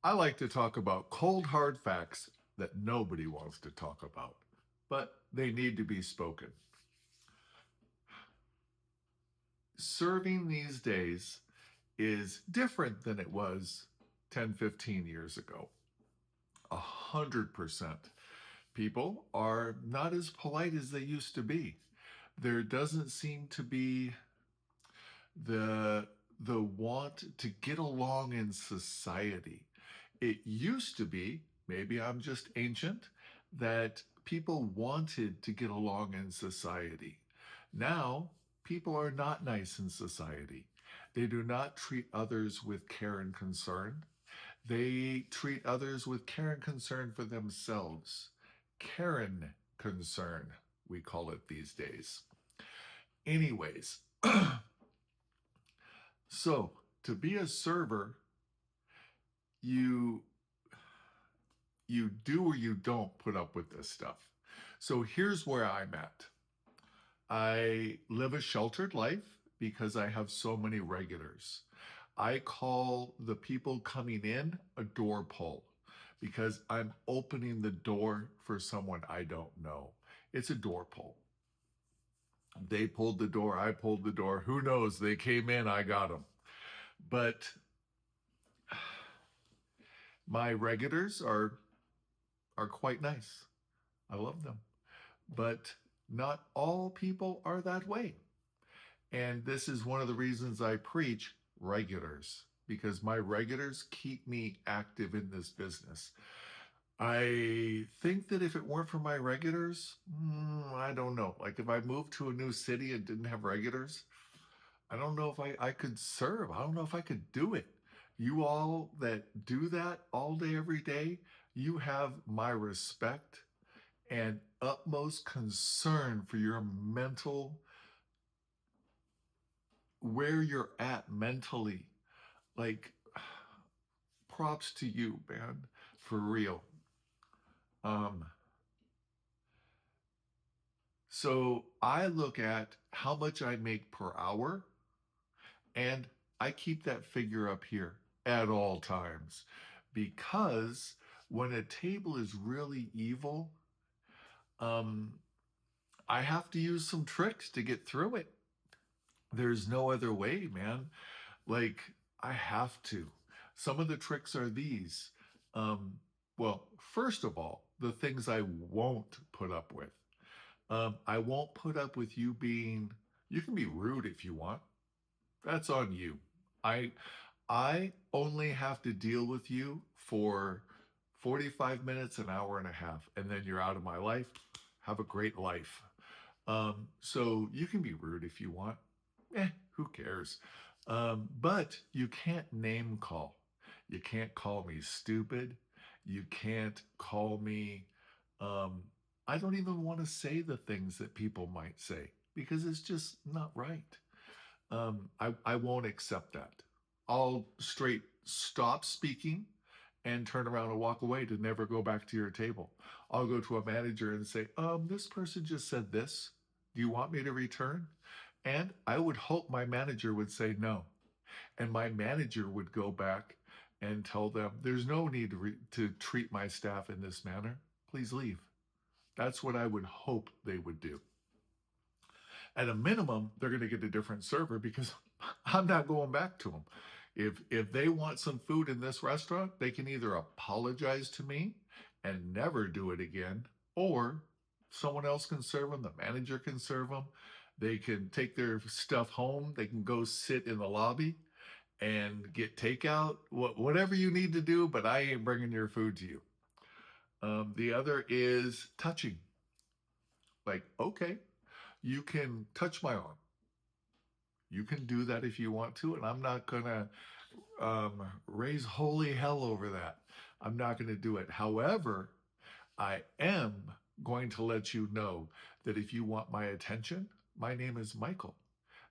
I like to talk about cold, hard facts that nobody wants to talk about, but they need to be spoken. Serving these days is different than it was 10, 15 years ago. 100%. People are not as polite as they used to be. There doesn't seem to be the want to get along in society. It used to be, maybe I'm just ancient, that people wanted to get along in society. Now, people are not nice in society. They do not treat others with care and concern. They treat others with care and concern for themselves. Karen concern, we call it these days. Anyways, so to be a server, you you do or you don't put up with this stuff. So here's where I'm at. I live a sheltered life because I have so many regulars. I call the people coming in a door pull because I'm opening the door for someone I don't know. It's a door pull. They pulled the door, I pulled the door. Who knows? They came in, I got them. But my regulars are quite nice. I love them. But not all people are that way. And this is one of the reasons I preach regulars, because my regulars keep me active in this business. I think that if it weren't for my regulars, I don't know. Like if I moved to a new city and didn't have regulars, I don't know if I could serve. I don't know if I could do it. You all that do that all day, every day, you have my respect and utmost concern for your mental, where you're at mentally. Like, props to you, man, for real. Um, so I look at how much I make per hour, and I keep that figure up here at all times because when a table is really evil, um, I have to use some tricks to get through it. There's no other way, man. Like, I have to. Some of the tricks are these. Um, well, first of all, the things I won't put up with. I won't put up with you being, you can be rude if you want. That's on you. I I only have to deal with you for 45 minutes, an hour and a half, and then you're out of my life. Have a great life. So you can be rude if you want. Who cares? But you can't name call. You can't call me stupid. You can't call me. Um, I don't even want to say the things that people might say because it's just not right. I won't accept that. I'll straight stop speaking and turn around and walk away to never go back to your table. I'll go to a manager and say, this person just said this. Do you want me to return? And I would hope my manager would say no. And my manager would go back and tell them, there's no need to treat my staff in this manner. Please leave. That's what I would hope they would do. At a minimum, they're going to get a different server because I'm not going back to them. If they want some food in this restaurant, they can either apologize to me and never do it again, or someone else can serve them. The manager can serve them. They can take their stuff home. They can go sit in the lobby and get takeout, whatever you need to do. But I ain't bringing your food to you. The other is touching. Like, okay, you can touch my arm. You can do that if you want to, and I'm not gonna raise holy hell over that. I'm not gonna do it. However, I am going to let you know that if you want my attention, my name is Michael.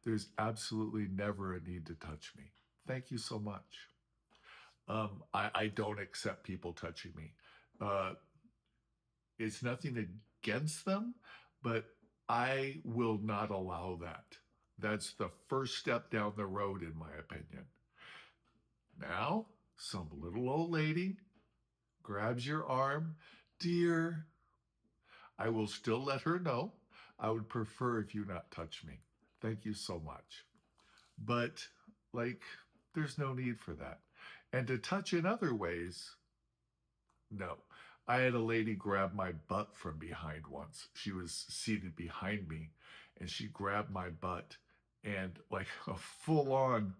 There's absolutely never a need to touch me. Thank you so much. I don't accept people touching me. Uh, it's nothing against them, but I will not allow that. That's the first step down the road, in my opinion. Now, some little old lady grabs your arm. Dear, I will still let her know. I would prefer if you not touch me. Thank you so much. But, like, there's no need for that. And to touch in other ways, no. I had a lady grab my butt from behind once. She was seated behind me and she grabbed my butt and, like, a full on,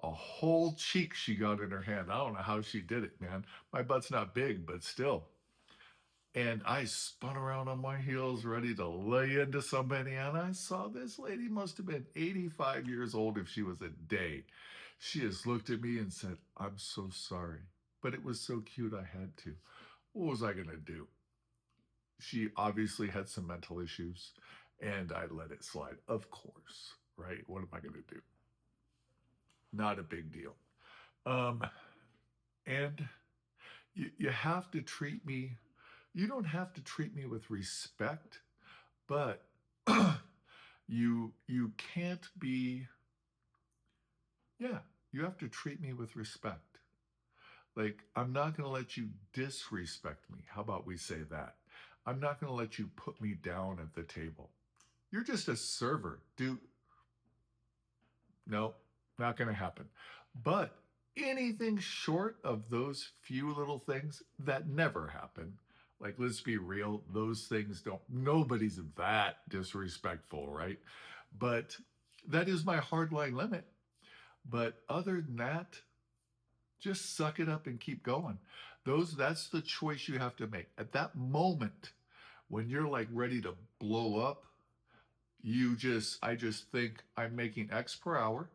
a whole cheek she got in her hand. I don't know how she did it, man. My butt's not big, but still. And I spun around on my heels, ready to lay into somebody. And I saw this lady must have been 85 years old if she was a day. She just looked at me and said, I'm so sorry. But it was so cute, I had to. What was I going to do? She obviously had some mental issues, and I let it slide. Of course, right? What am I going to do? Not a big deal. Um, and you have to treat me, you don't have to treat me with respect, but you can't be, yeah, you have to treat me with respect. Like, I'm not going to let you disrespect me. How about we say that? I'm not going to let you put me down at the table. You're just a server. Dude, no, not going to happen. But anything short of those few little things that never happen, like, let's be real, those things don't, nobody's that disrespectful, right? But that is my hardline limit. But other than that, just suck it up and keep going. That's the choice you have to make. At that moment, when you're like ready to blow up, I just think I'm making X per hour.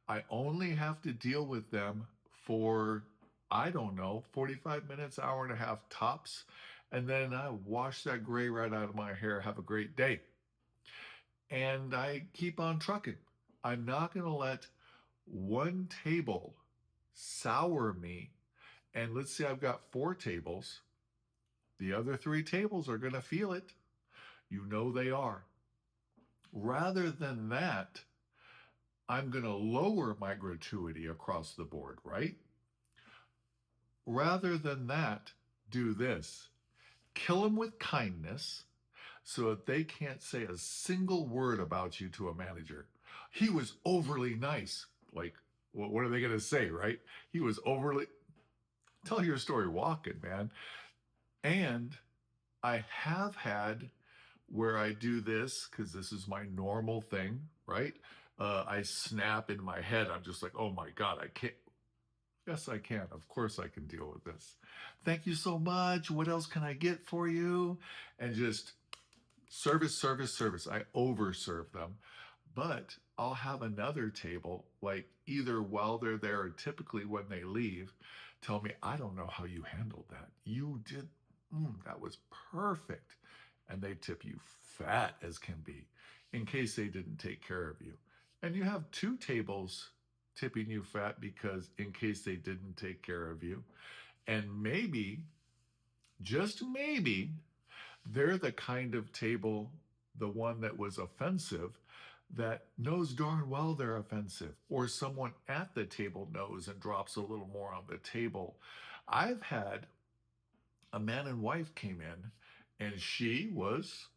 I only have to deal with them for, I don't know, 45 minutes, hour and a half tops. And then I wash that gray right out of my hair. Have a great day. And I keep on trucking. I'm not going to let one table sour me. And let's say I've got 4 tables. The other 3 tables are going to feel it. You know they are. Rather than that, I'm going to lower my gratuity across the board, right? Rather than that, do this. Kill them with kindness so that they can't say a single word about you to a manager. He was overly nice. Like, what are they going to say, right? He was overly. Tell your story walking, man. And I have had where I do this because this is my normal thing, right? I snap in my head. I'm just like, oh my God, I can't. Yes, I can. Of course, I can deal with this. Thank you so much. What else can I get for you? And just service, service, service. I overserve them. But I'll have another table, like either while they're there or typically when they leave, tell me, I don't know how you handled that. You did, that was perfect. And they tip you fat as can be in case they didn't take care of you. And you have 2 tables tipping you fat because in case they didn't take care of you. And maybe, just maybe, they're the kind of table, the one that was offensive, that knows darn well they're offensive, or someone at the table knows and drops a little more on the table. I've had a man and wife came in, and she was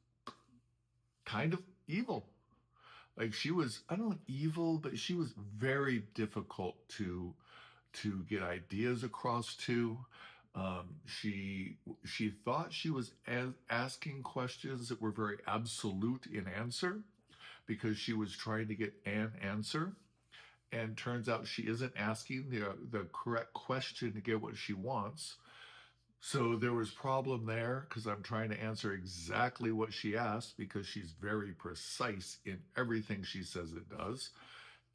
kind of evil. Like, she was, I don't know, evil, but she was very difficult to get ideas across to. She thought she was asking questions that were very absolute in answer because she was trying to get an answer, and turns out she isn't asking the correct question to get what she wants. So there was problem there because I'm trying to answer exactly what she asked because she's very precise in everything she says it does.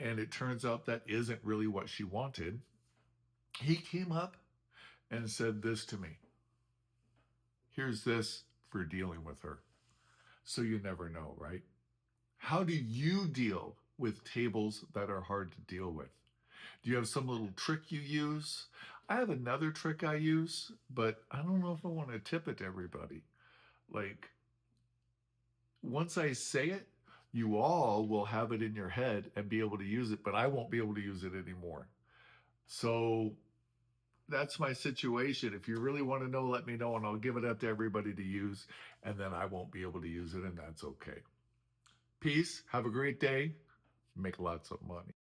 And it turns out that isn't really what she wanted. He came up and said this to me. Here's this for dealing with her. So you never know, right? How do you deal with tables that are hard to deal with? Do you have some little trick you use? I have another trick I use, but I don't know if I want to tip it to everybody. Like, once I say it, you all will have it in your head and be able to use it, but I won't be able to use it anymore. So that's my situation. If you really want to know, let me know and I'll give it up to everybody to use. And then I won't be able to use it, and that's okay. Peace. Have a great day. Make lots of money.